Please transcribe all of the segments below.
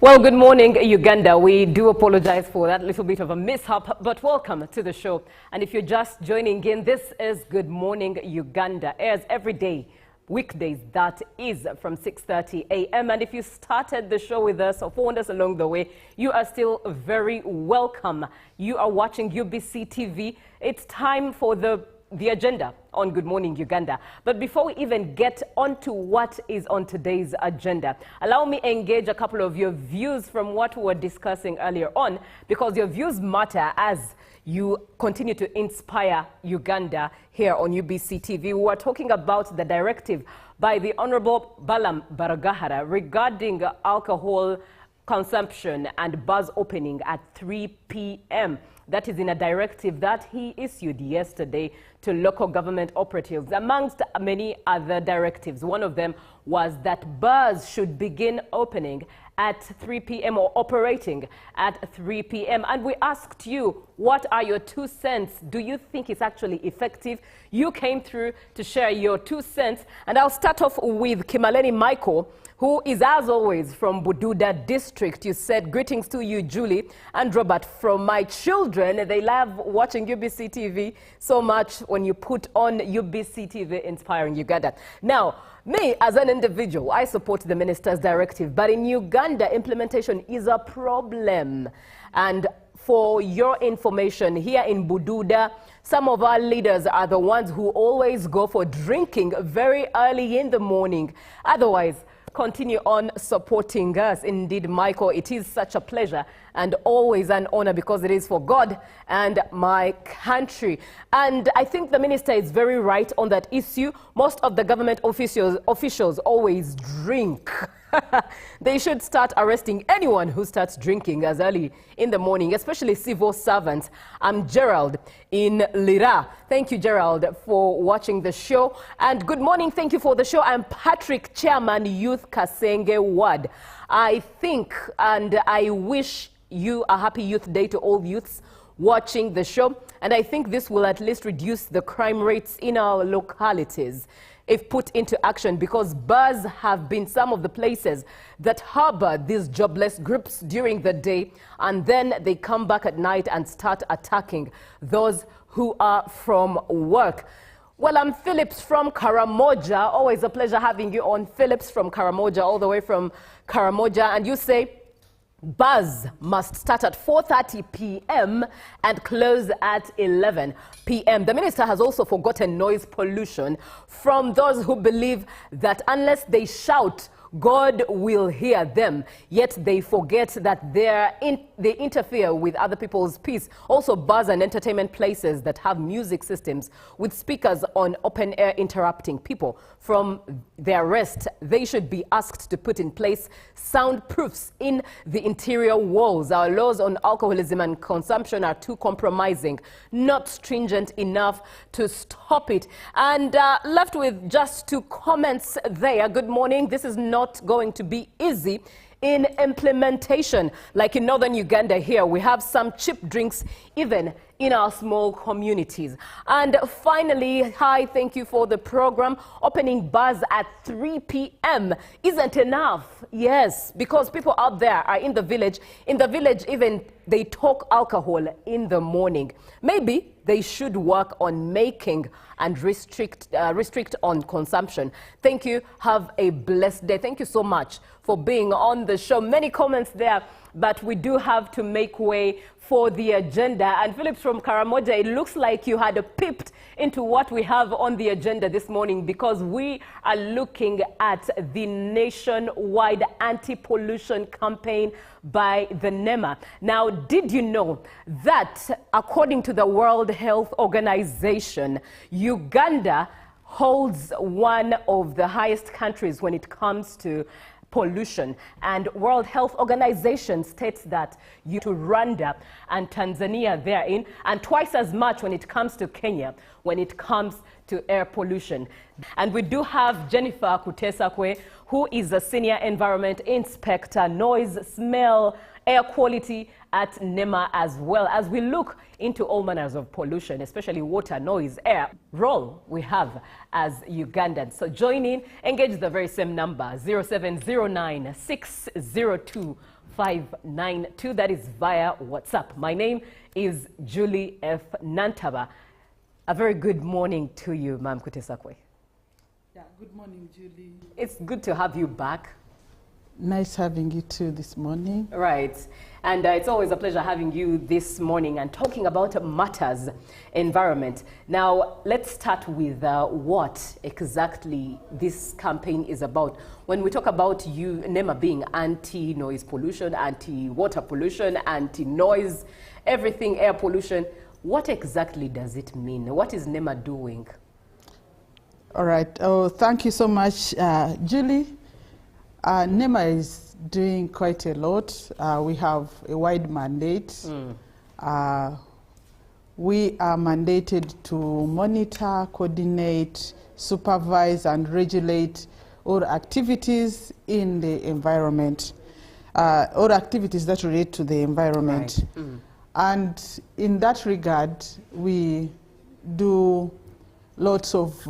Well, good morning, Uganda. We do apologize for that little bit of a mishap, but welcome to the show. And if you're just joining in, this is Good Morning Uganda. Airs every day, weekdays, that is from 6:30 a.m. And if you started the show with us or found us along the way, you are still very welcome. You are watching UBC TV. It's time for the agenda on Good Morning Uganda. But before we even get onto what is on today's agenda, allow me engage a couple of your views from what we were discussing earlier on, because your views matter as you continue to inspire Uganda here on UBC TV. We were talking about the directive by the Honorable Balaam Baragahara regarding alcohol consumption and bars opening at 3 p.m. That is in a directive that he issued yesterday to local government operatives, amongst many other directives. One of them was that bars should begin opening at 3 p.m. or operating at 3 p.m. And we asked you, what are your 2 cents? Do you think it's actually effective? You came through to share your 2 cents. And I'll start off with Kimaleni Michael, who is, as always, from Bududa district. You said, greetings to you, Julie and Robert, from my children. They love watching UBC TV so much when you put on UBC TV Inspiring Uganda. Now, me, as an individual, I support the minister's directive, but in Uganda, implementation is a problem. And for your information, here in Bududa, some of our leaders are the ones who always go for drinking very early in the morning. Otherwise, continue on supporting us. Indeed, Michael, it is such a pleasure and always an honor, because it is for God and my country. And I think the minister is very right on that issue. Most of the government officials always drink. They should start arresting anyone who starts drinking as early in the morning, especially civil servants. I'm Gerald in Lira. Thank you, Gerald, for watching the show. And good morning. Thank you for the show. I'm Patrick, Chairman, Youth Kasenge Ward. I think and I wish you a happy Youth Day to all youths watching the show. And I think this will at least reduce the crime rates in our localities if put into action, because bars have been some of the places that harbor these jobless groups during the day, and then they come back at night and start attacking those who are from work. Well, I'm Phillips from Karamoja. Always a pleasure having you on. Phillips from Karamoja, all the way from Karamoja. And you say bars must start at 4:30 p.m. and close at 11 p.m. The minister has also forgotten noise pollution from those who believe that unless they shout, God will hear them, yet they forget that they interfere with other people's peace. Also, bars and entertainment places that have music systems with speakers on open air interrupting people from their rest, they should be asked to put in place soundproofs in the interior walls. Our laws on alcoholism and consumption are too compromising, not stringent enough to stop it. And left with just 2 comments there. Good morning. This is not going to be easy in implementation. Like in northern Uganda here, we have some cheap drinks even in our small communities. And finally, hi, thank you for the program. Opening bars at 3 p.m. isn't enough. Yes, because people out there are in the village. In the village, even they talk alcohol in the morning. Maybe they should work on making and restrict on consumption. Thank you. Have a blessed day. Thank you so much for being on the show. Many comments there, but we do have to make way for the agenda. And Phillips from Karamoja, it looks like you had peeped into what we have on the agenda this morning, because we are looking at the nationwide anti-pollution campaign by the NEMA. Now, did you know that according to the World Health Organization, Uganda holds one of the highest countries when it comes to pollution, and World Health Organization states that to Rwanda and Tanzania therein, and twice as much when it comes to Kenya when it comes to air pollution. And we do have Jennifer Kutesakwe, who is a senior environment inspector, noise, smell, air quality at NEMA, as well as we look into all manners of pollution, especially water, noise, air, role we have as Ugandans. So join in, engage the very same number, 0709 602 592. That is via WhatsApp. My name is Julie F. Nantaba. A very good morning to you, Ma'am Kutesakwe. Yeah, good morning, Julie. It's good to have you back. Nice having you too this morning. Right. And it's always a pleasure having you this morning and talking about matters environment. Now, let's start with what exactly this campaign is about. When we talk about NEMA being anti-noise pollution, anti-water pollution, anti-noise, everything air pollution, what exactly does it mean? What is NEMA doing? All right. Oh, thank you so much, Julie. NEMA is doing quite a lot. We have a wide mandate. We are mandated to monitor, coordinate, supervise, and regulate all activities in the environment, all activities that relate to the environment. Right. And in that regard, we do lots of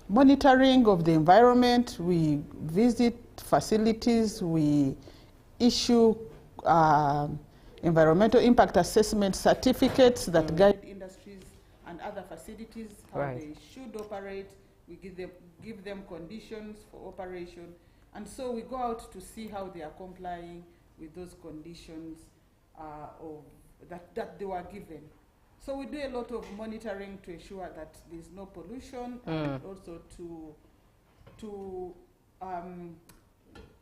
monitoring of the environment. We visit facilities, we issue environmental impact assessment certificates that guide industries and other facilities how they should operate. We give them conditions for operation, and so we go out to see how they are complying with those conditions that they were given. So we do a lot of monitoring to ensure that there's no pollution, and also to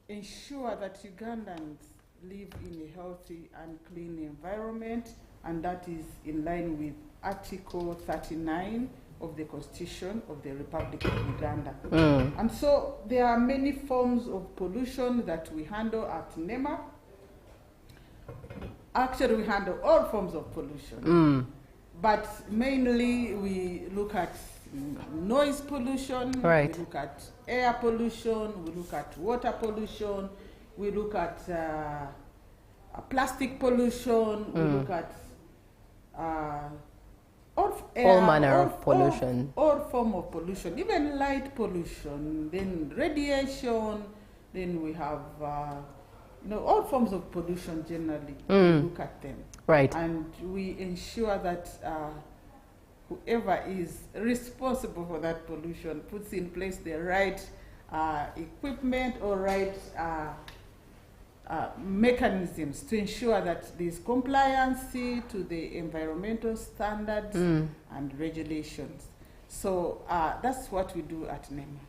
ensure that Ugandans live in a healthy and clean environment, and that is in line with Article 39 of the Constitution of the Republic of Uganda. And so there are many forms of pollution that we handle at NEMA. Actually, we handle all forms of pollution, but mainly we look at noise pollution, we look at air pollution, we look at water pollution, we look at plastic pollution, we look at all manner of pollution. All form of pollution, even light pollution, then radiation, then we have all forms of pollution generally. We look at them. Right. And we ensure that whoever is responsible for that pollution puts in place the right equipment or right mechanisms to ensure that there's compliance to the environmental standards and regulations. So that's what we do at NEMA.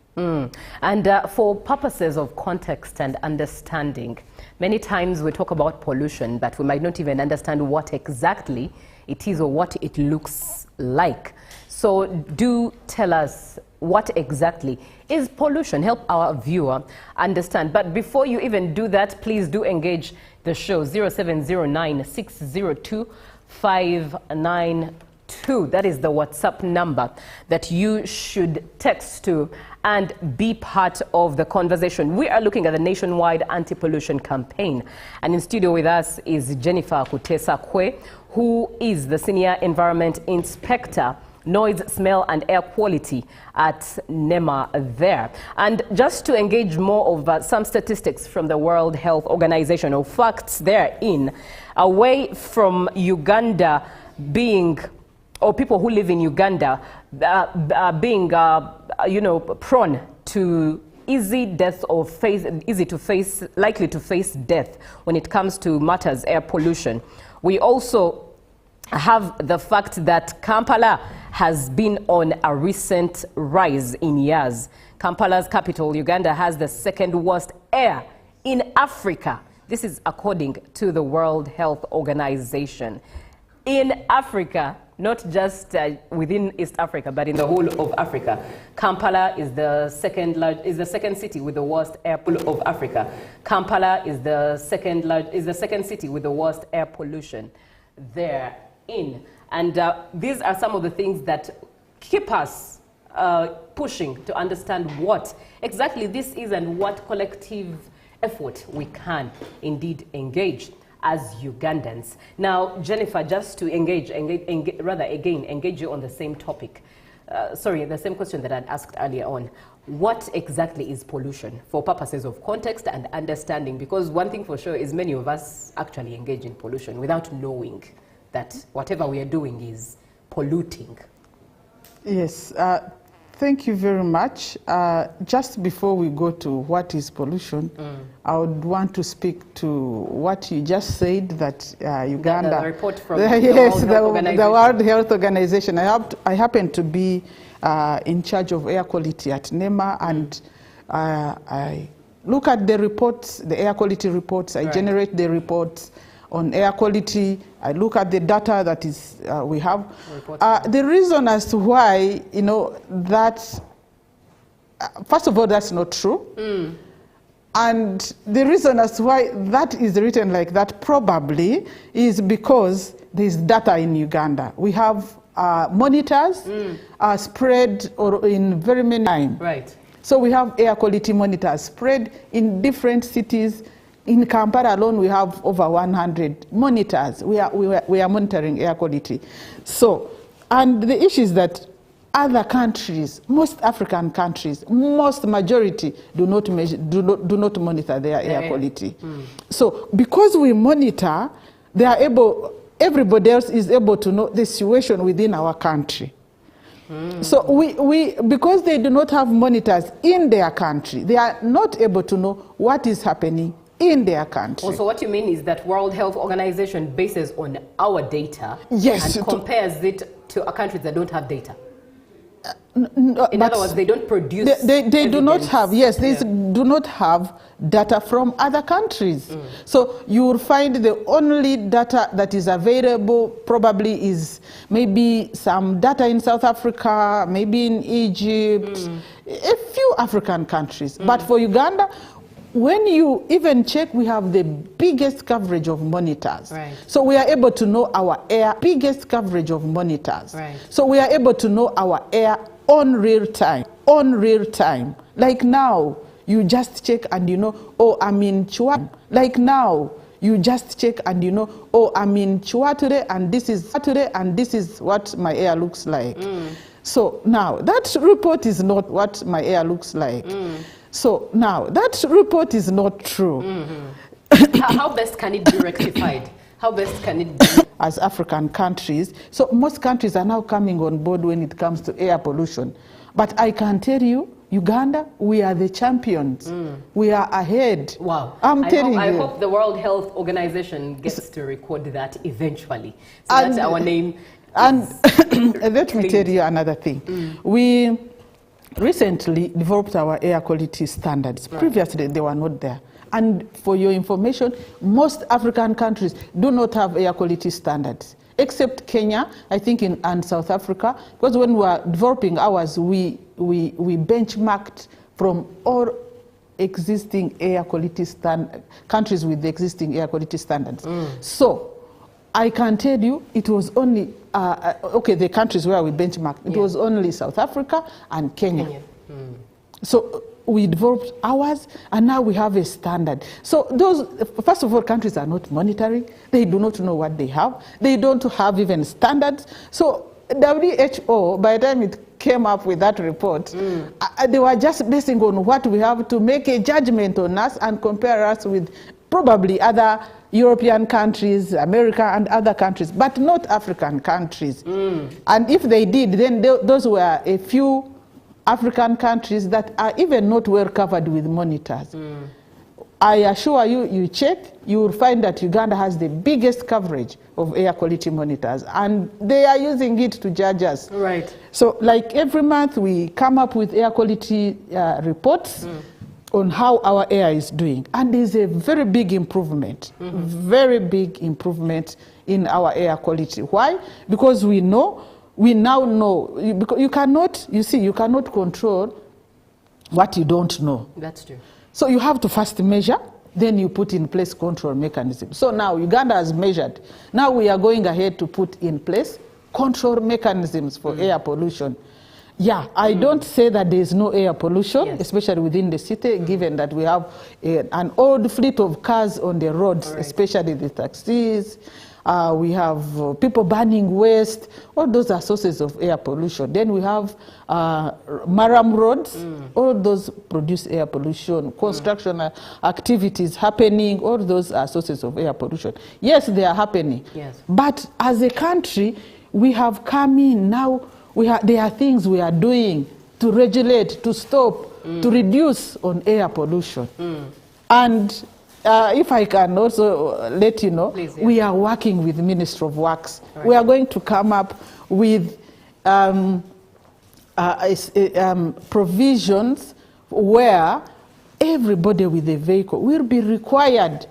And for purposes of context and understanding, many times we talk about pollution, but we might not even understand what exactly it is or what it looks like. So do tell us what exactly is pollution. Help our viewer understand. But before you even do that, please do engage the show. 0709 602 592. That is the WhatsApp number that you should text to and be part of the conversation. We are looking at the nationwide anti-pollution campaign. And in studio with us is Jennifer Kutesakwe, who is the Senior Environment Inspector, Noise, Smell and Air Quality at NEMA there. And just to engage more of some statistics from the World Health Organization or facts therein, away from Uganda being, or people who live in Uganda being, prone to likely to face death when it comes to matters air pollution. We also have the fact that Kampala has been on a recent rise in years. Kampala's capital, Uganda, has the second worst air in Africa. This is according to the World Health Organization. In Africa, not just within East Africa, but in the whole of Africa, Kampala is the second city with the worst air pollution of Africa. Kampala is the second city with the worst air pollution therein. And these are some of the things that keep us pushing to understand what exactly this is and what collective effort we can indeed engage as Ugandans. Now, Jennifer, just to engage you on the same topic, sorry, the same question that I'd asked earlier on. What exactly is pollution for purposes of context and understanding? Because one thing for sure is many of us actually engage in pollution without knowing that whatever we are doing is polluting. Yes, thank you very much. Just before we go to what is pollution, I would want to speak to what you just said, that Uganda... The report from yes, the World Health Organization. I happen to be in charge of air quality at NEMA, and I look at the reports, the air quality reports. I generate the reports on air quality. I look at the data that is we have. The reason as to why, you know, that first of all, that's not true. And the reason as to why that is written like that probably is because there is data in Uganda. We have monitors spread or in very many times. Right. So we have air quality monitors spread in different cities. In Kampala alone, we have over 100 monitors. We are monitoring air quality. So, and the issue is that other countries, most African countries, most majority do not monitor their air quality. So, because we monitor, they are able. Everybody else is able to know the situation within our country. So because they do not have monitors in their country, they are not able to know what is happening in their country. Also, what you mean is that World Health Organization bases on our data, yes, and compares it to countries that don't have data. No, in other words, they don't produce. They do not have. Yes, they do not have data from other countries. So you will find the only data that is available probably is maybe some data in South Africa, maybe in Egypt, a few African countries. But for Uganda, when you even check, we have the biggest coverage of monitors. Right. So we are able to know our air, biggest coverage of monitors. Right. So we are able to know our air on real time. Like now, you just check and you know, oh, I'm in Chua. Like now, you just check and you know, oh, I'm in Chua today, and this is what my air looks like. So now, that report is not what my air looks like. So now, that report is not true. How best can it be rectified? How best can it be? As African countries, so most countries are now coming on board when it comes to air pollution. But I can tell you, Uganda, we are the champions. We are ahead. Wow. I hope the World Health Organization gets to record that eventually. So that our name. And let me tell you another thing. We recently developed our air quality standards. Previously, they were not there. And for your information, most African countries do not have air quality standards, except Kenya, I think, and South Africa. Because when we were developing ours, we benchmarked from all existing air quality countries with the existing air quality standards. So I can tell you, it was only the countries where we benchmarked. It was only South Africa and Kenya. So we developed ours, and now we have a standard. So those, first of all, countries are not monitoring. They do not know what they have. They don't have even standards. So WHO, by the time it came up with that report, they were just basing on what we have to make a judgment on us and compare us with probably other European countries, America, and other countries, but not African countries. And if they did, then those were a few African countries that are even not well covered with monitors. I assure you, you check, you will find that Uganda has the biggest coverage of air quality monitors, and they are using it to judge us. Right. So like every month we come up with air quality reports on how our air is doing. And there's a very big improvement, very big improvement in our air quality. Why? Because we now know, because you cannot control what you don't know. That's true. So you have to first measure, then you put in place control mechanisms. So now Uganda has measured. Now we are going ahead to put in place control mechanisms for air pollution. Yeah, I don't say that there is no air pollution, especially within the city, given that we have an old fleet of cars on the roads, especially the taxis, We have people burning waste. All those are sources of air pollution. Then we have maram roads. All those produce air pollution. Construction activities happening. All those are sources of air pollution. Yes, they are happening. Yes. But as a country, we have come in now. There are things we are doing to regulate, to stop, to reduce on air pollution. And if I can also let you know, please, yeah. We are working with the Ministry of Works. Right. We are going to come up with provisions where everybody with a vehicle will be required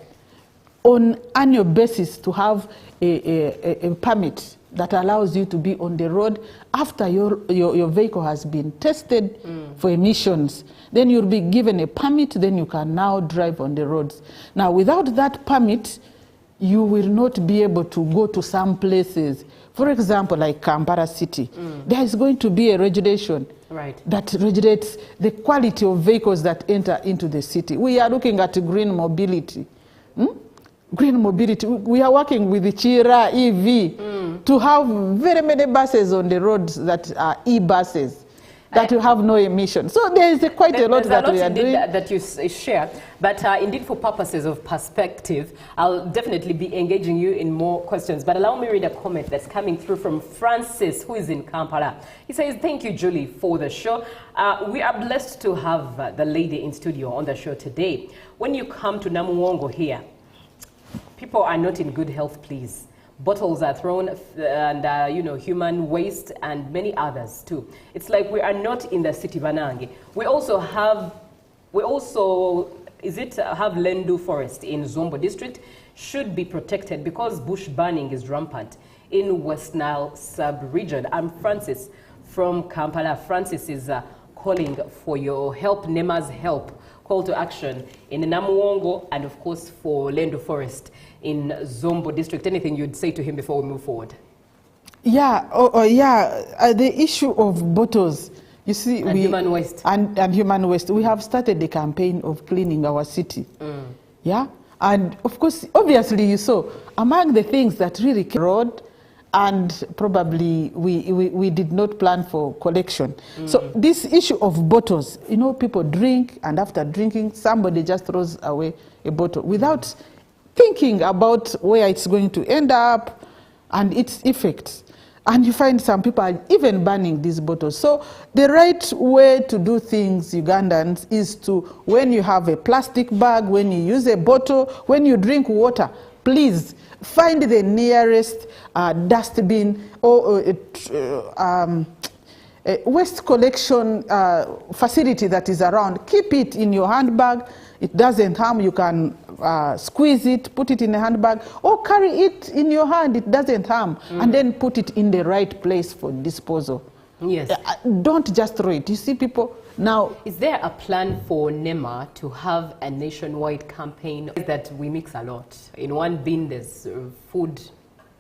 on annual basis to have a permit that allows you to be on the road after your vehicle has been tested for emissions. Then you'll be given a permit, then you can now drive on the roads. Now, without that permit, you will not be able to go to some places. For example, like Kampala City, there is going to be a regulation that regulates the quality of vehicles that enter into the city. We are looking at green mobility. Green mobility. We are working with the Chira EV to have very many buses on the roads that are e-buses that will have no emissions. So there is quite a lot that we are doing. That you share, but indeed for purposes of perspective, I'll definitely be engaging you in more questions. But allow me to read a comment that's coming through from Francis, who is in Kampala. He says, thank you, Julie, for the show. We are blessed to have the lady in studio on the show today. When you come to Namuwongo here, people are not in good health, please. Bottles are thrown and, you know, human waste and many others too. It's like we are not in the city Banange. We also have Lendu Forest in Zombo district, should be protected because bush burning is rampant in West Nile sub-region. I'm Francis from Kampala. Francis is calling for your help, NEMA's help. Call to action in Namuwongo and of course for Lendu Forest in Zombo district. Anything you'd say to him before we move forward? Yeah, the issue of bottles, you see, and human waste. And human waste. We have started the campaign of cleaning our city. Yeah, and of course, obviously you saw, among the things that really came road, and probably we did not plan for collection. So this issue of bottles, you know, people drink, and after drinking, somebody just throws away a bottle without thinking about where it's going to end up and its effects. And you find some people are even banning these bottles. So the right way to do things, Ugandans, is to, when you have a plastic bag, when you use a bottle, when you drink water, please find the nearest dustbin or waste collection facility that is around. Keep it in your handbag. It doesn't harm. You can squeeze it, put it in a handbag, or carry it in your hand. It doesn't harm. And then put it in the right place for disposal. Yes. Don't just throw it. You see people now. Is there a plan for NEMA to have a nationwide campaign that we mix a lot? In one bin there's food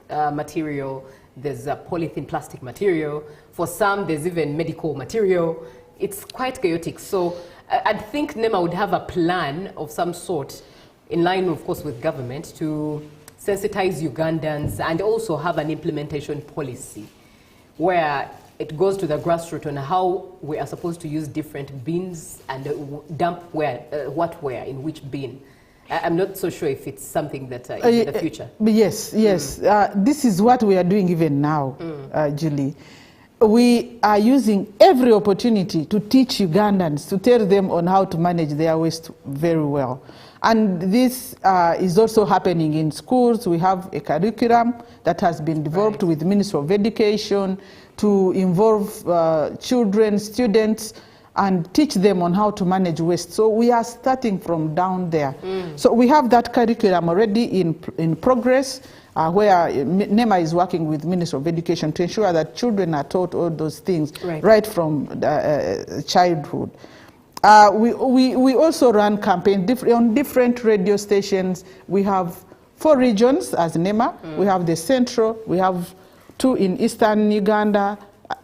material, there's polythene plastic material. For some there's even medical material. It's quite chaotic. So I think NEMA would have a plan of some sort, in line, of course, with government, to sensitize Ugandans and also have an implementation policy where it goes to the grassroots on how we are supposed to use different bins and dump where, what where, in which bin. I'm not so sure if it's something that is in the future. Yes. This is what we are doing even now, Julie. We are using every opportunity to teach Ugandans, to tell them on how to manage their waste very well. And this is also happening in schools. We have a curriculum that has been developed with the Ministry of Education to involve children, students, and teach them on how to manage waste. So we are starting from down there. So we have that curriculum already in progress, where NEMA is working with Ministry of Education to ensure that children are taught all those things right from childhood. We also run campaigns on different radio stations. We have 4 regions as NEMA. We have the central, we have 2 in eastern Uganda,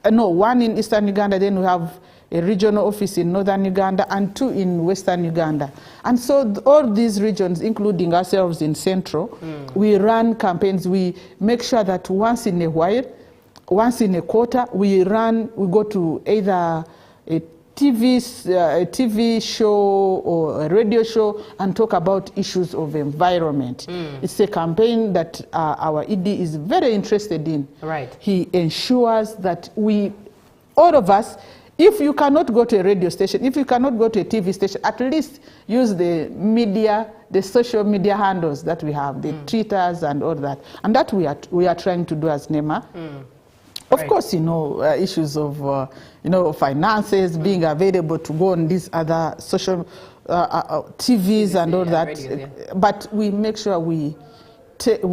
1 in eastern Uganda, then we have a regional office in northern Uganda and 2 in western Uganda. And so all these regions, including ourselves in central, we run campaigns. We make sure that once in a while, once in a quarter, we go to either a TV show or a radio show and talk about issues of environment. It's a campaign that our ED is very interested in. Right. He ensures that all of us, if you cannot go to a radio station, if you cannot go to a TV station, at least use the media, the social media handles that we have, the Twitters and all that. And that we are trying to do as NEMA. Of course, issues of, finances, being available to go on these other social TVs and all that. Radio, yeah. But we make sure we take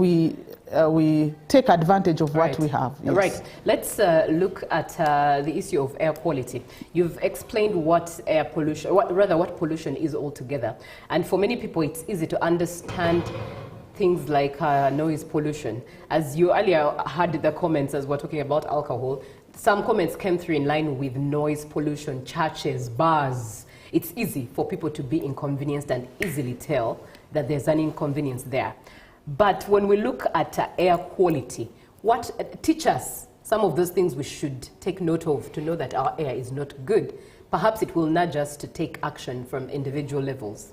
advantage of what we have. Yes. Right. Let's look at the issue of air quality. You've explained what air pollution, what pollution is altogether. And for many people, it's easy to understand things like noise pollution. As you earlier had the comments as we're talking about alcohol, some comments came through in line with noise pollution, churches, bars. It's easy for people to be inconvenienced and easily tell that there's an inconvenience there. But when we look at air quality, teach us some of those things we should take note of to know that our air is not good. Perhaps it will nudge us to take action from individual levels.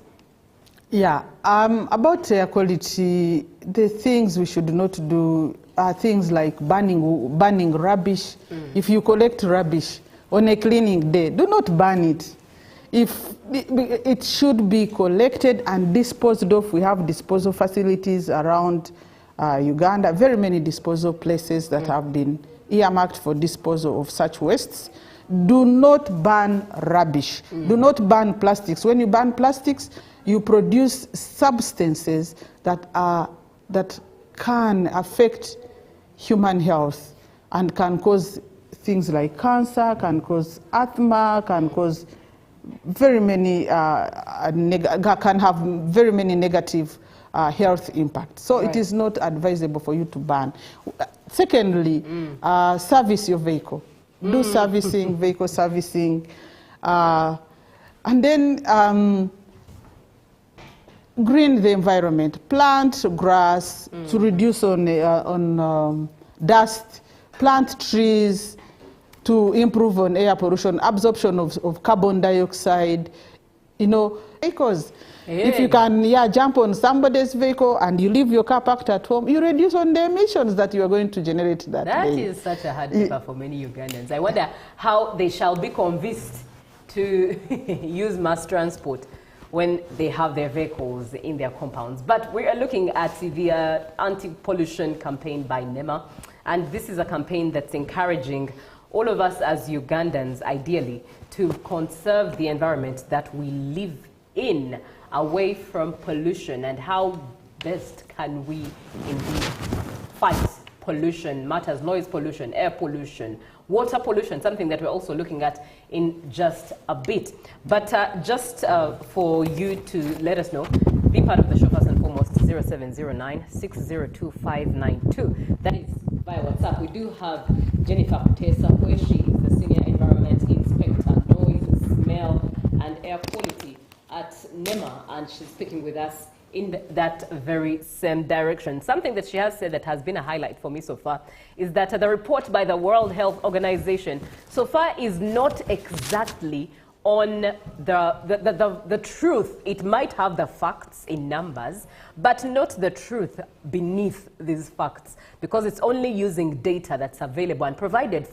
Yeah, about air quality, the things we should not do are things like burning rubbish. If you collect rubbish on a cleaning day, do not burn it. It should be collected and disposed of. We have disposal facilities around Uganda, very many disposal places that have been earmarked for disposal of such wastes. Do not burn rubbish. Do not burn plastics. When you burn plastics, you produce substances that can affect human health and can cause things like cancer, can cause asthma, can cause very many can have very many negative health impacts. So it is not advisable for you to burn. Secondly, service your vehicle. Do servicing, vehicle servicing, and then green the environment. Plant grass to reduce on dust. Plant trees to improve on air pollution, absorption of carbon dioxide. Vehicles. If you can jump on somebody's vehicle and you leave your car parked at home, you reduce on the emissions that you are going to generate that day. That is such a hard paper for many Ugandans. I wonder how they shall be convinced to use mass transport when they have their vehicles in their compounds. But we are looking at the anti-pollution campaign by NEMA, and this is a campaign that's encouraging all of us as Ugandans, ideally, to conserve the environment that we live in, away from pollution, and how best can we indeed fight pollution matters, noise pollution, air pollution, water pollution, something that we're also looking at in just a bit. But just for you to let us know, be part of the show first and foremost, 0709 602 592. That is via WhatsApp. We do have Jennifer Kutesa, where she is the Senior Environment Inspector, Noise, Smell and Air Quality at NEMA, and she's speaking with us in that very same direction. Something that she has said that has been a highlight for me so far is that the report by the World Health Organization so far is not exactly on the truth. It might have the facts in numbers, but not the truth beneath these facts, because it's only using data that's available and provided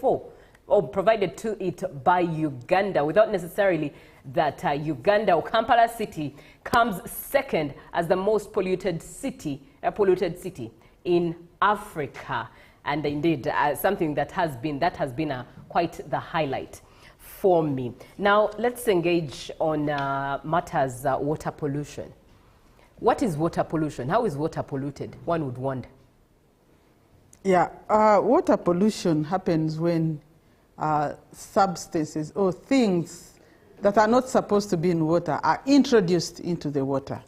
to it by Uganda, without necessarily that Uganda or Kampala city comes second as the most polluted city in Africa. And indeed, something that has been quite the highlight for me. Now, let's engage on matters water pollution. What is water pollution? How is water polluted? One would wonder. Yeah, water pollution happens when substances or things that are not supposed to be in water are introduced into the water.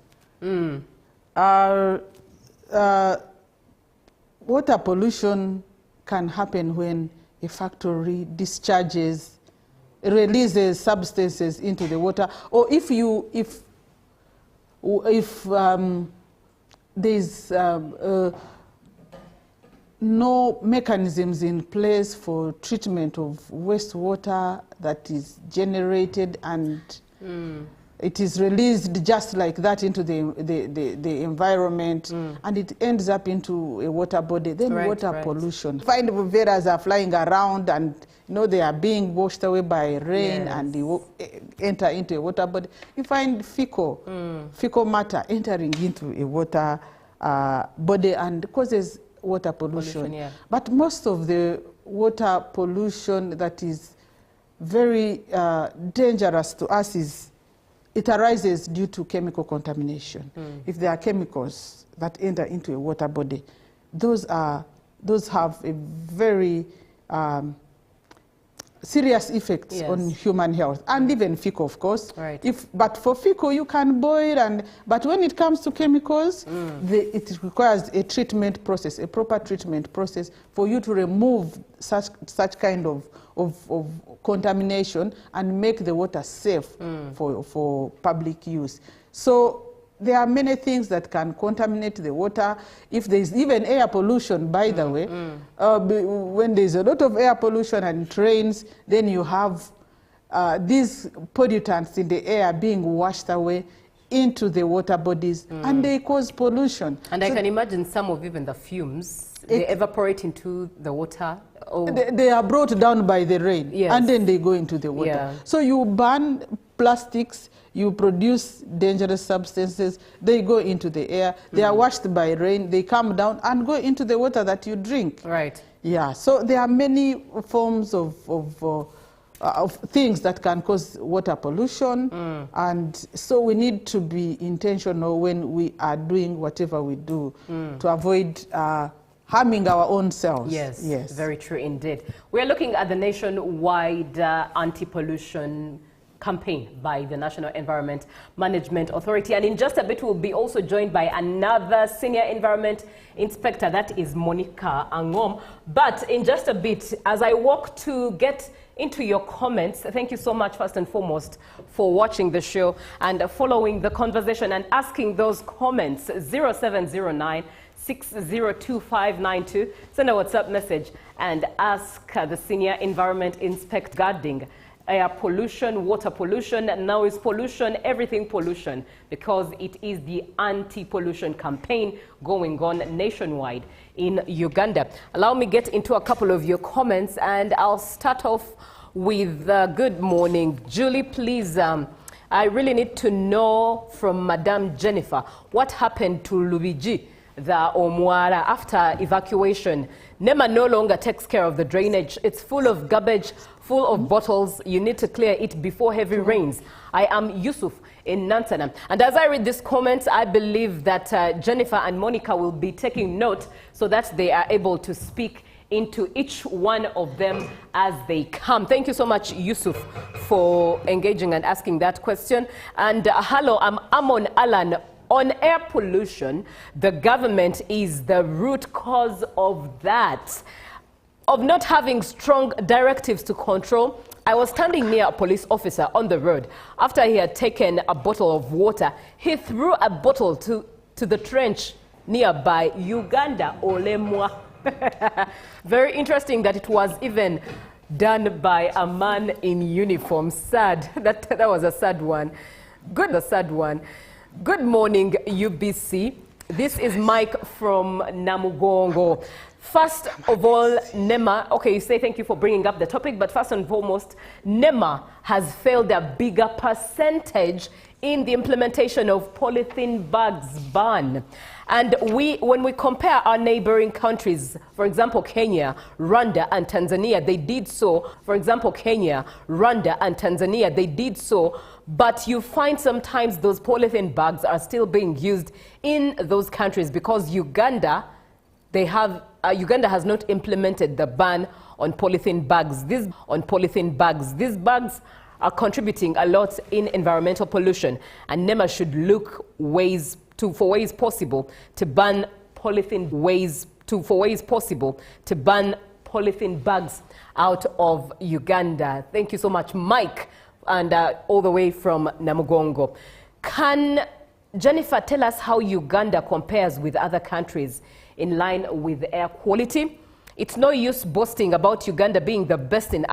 Water pollution can happen when a factory discharges releases substances into the water, or if there's no mechanisms in place for treatment of wastewater that is generated and it is released just like that into the environment, and it ends up into a water body, then water pollution. Find varieties are flying around and they are being washed away by rain and they enter into a water body. You find fecal matter entering into a water body and causes water pollution. But most of the water pollution that is very dangerous to us it arises due to chemical contamination. If there are chemicals that enter into a water body, those have a very serious effects on human health, and even fecal, of course. But for fecal, you can boil, but when it comes to chemicals, it requires a treatment process, a proper treatment process for you to remove such kind of contamination and make the water safe for public use. So there are many things that can contaminate the water. If there's even air pollution, by the way, when there's a lot of air pollution and it rains, then you have these pollutants in the air being washed away into the water bodies, and they cause pollution. And I can imagine some of even the fumes, they evaporate into the water. They are brought down by the rain, and then they go into the water. So you burn plastics, you produce dangerous substances, they go into the air, they are washed by rain, they come down and go into the water that you drink. Yeah, so there are many forms of things that can cause water pollution, and so we need to be intentional when we are doing whatever we do to avoid harming our own selves. Yes, very true indeed. We are looking at the nationwide anti-pollution campaign by the National Environment Management Authority, and in just a bit we'll be also joined by another senior environment inspector, that is Monica Angom. But in just a bit, as I walk to get into your comments, thank you so much first and foremost for watching the show and following the conversation and asking those comments. 0709 602592. Send a WhatsApp message and ask the Senior Environment Inspector regarding air pollution, water pollution, noise pollution, everything pollution, because it is the anti-pollution campaign going on nationwide in Uganda. Allow me get into a couple of your comments, and I'll start off with good morning. Julie, please, I really need to know from Madame Jennifer, what happened to Lubiji, the Omwara, after evacuation? NEMA no longer takes care of the drainage. It's full of garbage, full of bottles. You need to clear it before heavy rains. I am Yusuf in Nantana. And as I read this comment, I believe that Jennifer and Monica will be taking note so that they are able to speak into each one of them as they come. Thank you so much, Yusuf, for engaging and asking that question. And hello, I'm Amon Alan. On air pollution, the government is the root cause of that, of not having strong directives to control. I was standing near a police officer on the road. After he had taken a bottle of water, he threw a bottle to the trench nearby. Uganda, Olemwa. Very interesting that it was even done by a man in uniform. Sad. That was a sad one. A sad one. Good morning, UBC. This is Mike from Namugongo. First of all, NEMA, okay, you say thank you for bringing up the topic, but first and foremost, NEMA has failed a bigger percentage in the implementation of polythene bags ban. And when we compare our neighboring countries, for example, Kenya, Rwanda, and Tanzania, they did so. For example, Kenya, Rwanda, and Tanzania, they did so. But you find sometimes those polythene bags are still being used in those countries because Uganda has not implemented the ban on polythene bags. These bags are contributing a lot in environmental pollution, and NEMA should look for ways possible to ban polythene polythene bags out of Uganda. Thank you so much, Mike, and all the way from Namugongo. Can Jennifer tell us how Uganda compares with other countries in line with air quality? It's no use boasting about Uganda being the best in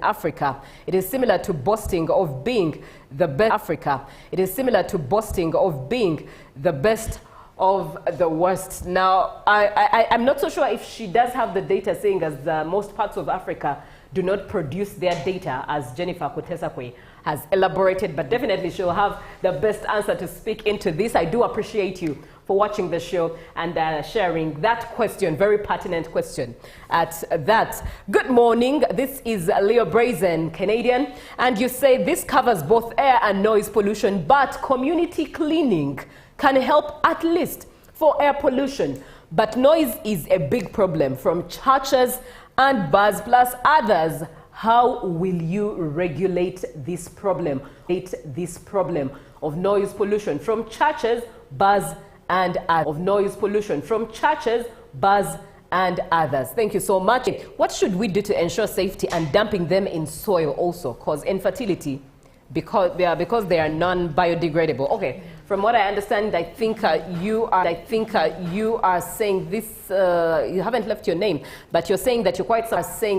Africa. It is similar to boasting of being the best Africa. It is similar to boasting of being the best of the worst. Now, I'm not so sure if she does have the data saying as most parts of Africa do not produce their data, as Jennifer Kutesakwe has elaborated, but definitely she'll have the best answer to speak into this. I do appreciate you for watching the show and sharing that question, very pertinent question at that. Good morning, this is Leo Brazen, Canadian, and you say this covers both air and noise pollution, but community cleaning can help at least for air pollution. But noise is a big problem from churches and bars plus others. How will you regulate this problem? This problem of noise pollution from churches, bars, and others. Thank you so much. What should we do to ensure safety and dumping them in soil also cause infertility because they are non-biodegradable? Okay, from what I understand, I think you are saying this. You haven't left your name, but you're saying that you're quite surprised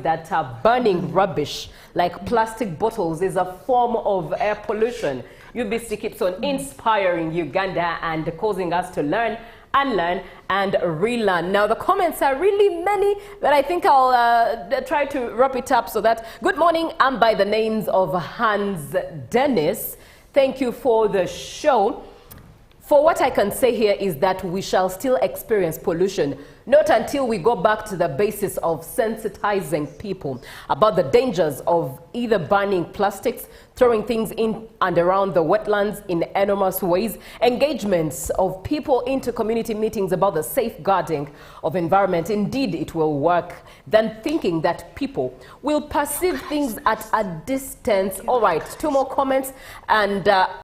that burning rubbish like plastic bottles is a form of air pollution. UBC keeps on inspiring Uganda and causing us to learn, unlearn, and relearn. Now, the comments are really many, but I think I'll try to wrap it up so that, good morning, I'm by the names of Hans Dennis. Thank you for the show. For what I can say here is that we shall still experience pollution, not until we go back to the basis of sensitizing people about the dangers of either burning plastics, throwing things in and around the wetlands in enormous ways, engagements of people into community meetings about the safeguarding of environment. Indeed, it will work, than thinking that people will perceive things at a distance. All right, two more comments and